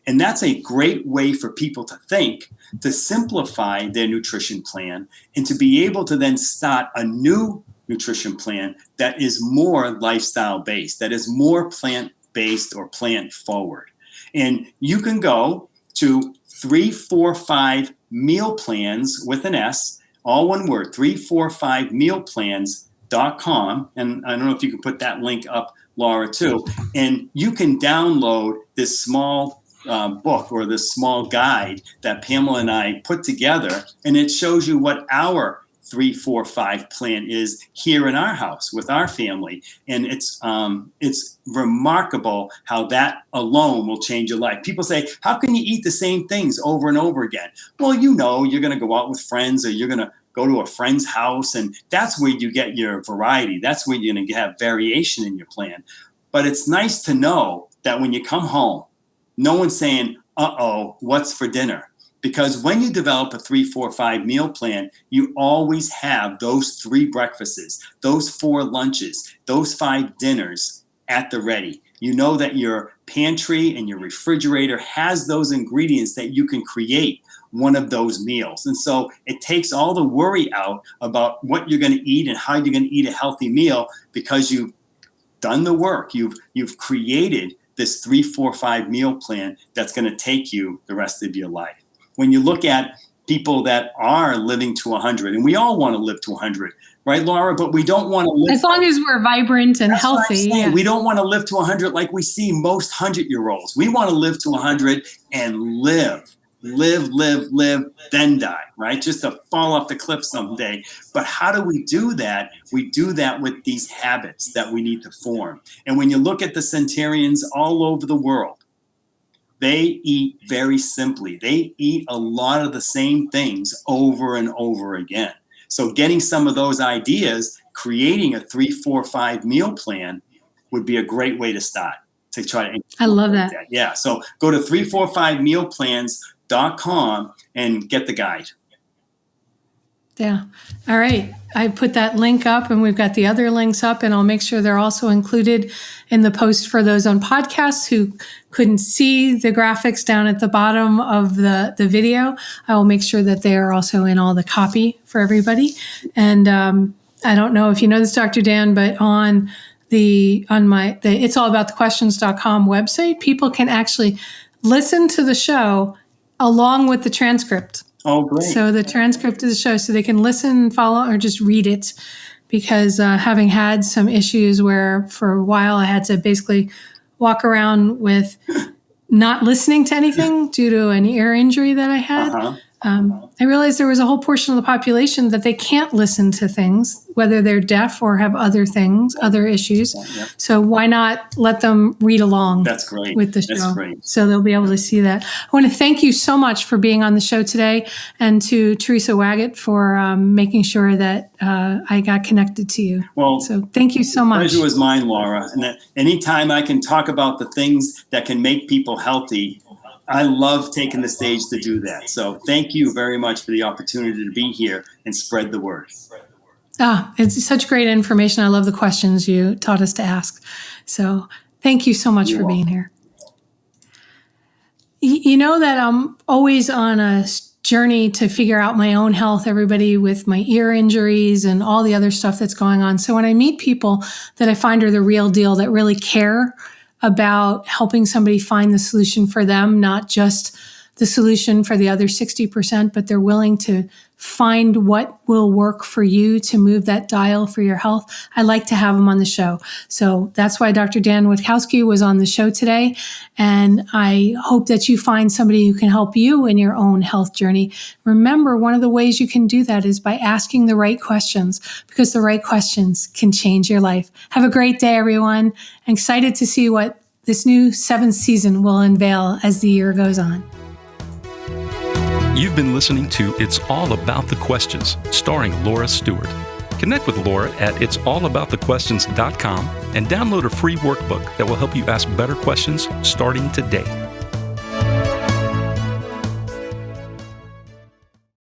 And that's a great way for people to think, to simplify their nutrition plan, and to be able to then start a new nutrition plan that is more lifestyle based, that is more plant-based or plant-forward. And you can go to 3-4-5 meal plans with an S, all one word, 345mealplans.com. And I don't know if you can put that link up, Laura, too. And you can download this small book or this small guide that Pamela and I put together, and it shows you what our 3-4-5 plan is here in our house with our family. And it's remarkable how that alone will change your life. People say, how can you eat the same things over and over again? Well, you're going to go out with friends, or you're going to go to a friend's house, and that's where you get your variety. That's where you're going to have variation in your plan. But it's nice to know that when you come home, no one's saying, what's for dinner? Because when you develop a 3-4-5 meal plan, you always have those 3 breakfasts, those 4 lunches, those 5 dinners at the ready. You know that your pantry and your refrigerator has those ingredients that you can create one of those meals. And so it takes all the worry out about what you're going to eat and how you're going to eat a healthy meal, because you've done the work. You've created this 3-4-5 meal plan that's going to take you the rest of your life. When you look at people that are living to 100, and we all want to live to 100, right, Laura? But we don't want to live. As long as we're vibrant and healthy. Yeah. We don't want to live to 100 like we see most 100-year-olds. We want to live to 100 and live, then die, right? Just to fall off the cliff someday. But how do we do that? We do that with these habits that we need to form. And when you look at the centenarians all over the world, they eat very simply. They eat a lot of the same things over and over again. So getting some of those ideas, creating a 3-4-5 meal plan would be a great way to start. To try to I love that. Yeah. So go to 3-4-5mealplans.com overworked.com and get the guide. Yeah. All right. I put that link up, and we've got the other links up, and I'll make sure they're also included in the post for those on podcasts who couldn't see the graphics down at the bottom of the video. I will make sure that they are also in all the copy for everybody. And I don't know if you know this, Dr. Dan, but on the It's All About the Questions.com website, people can actually listen to the show along with the transcript. Oh, great. So the transcript of the show, so they can listen, follow, or just read it. Because having had some issues where for a while I had to basically walk around with not listening to anything due to an ear injury that I had, I realized there was a whole portion of the population that they can't listen to things, whether they're deaf or have other things, other issues. Yep. So why not let them read along That's great. with the show? That's great. So they'll be able to see that. I want to thank you so much for being on the show today, and to Teresa Waggett for making sure that I got connected to you. Well, so thank you so much. The pleasure was mine, Laura. And that anytime I can talk about the things that can make people healthy, I love taking the stage to do that. So thank you very much for the opportunity to be here and spread the word. It's such great information. I love the questions you taught us to ask. So thank you so much for being here. You know that I'm always on a journey to figure out my own health, everybody, with my ear injuries and all the other stuff that's going on. So when I meet people that I find are the real deal, that really care about helping somebody find the solution for them, not just the solution for the other 60%, but they're willing to find what will work for you to move that dial for your health, I like to have them on the show. So that's why Dr. Dan Witkowski was on the show today. And I hope that you find somebody who can help you in your own health journey. Remember, one of the ways you can do that is by asking the right questions, because the right questions can change your life. Have a great day, everyone. I'm excited to see what this new 7th season will unveil as the year goes on. You've been listening to It's All About the Questions, starring Laura Stewart. Connect with Laura at it'sallaboutthequestions.com and download a free workbook that will help you ask better questions starting today.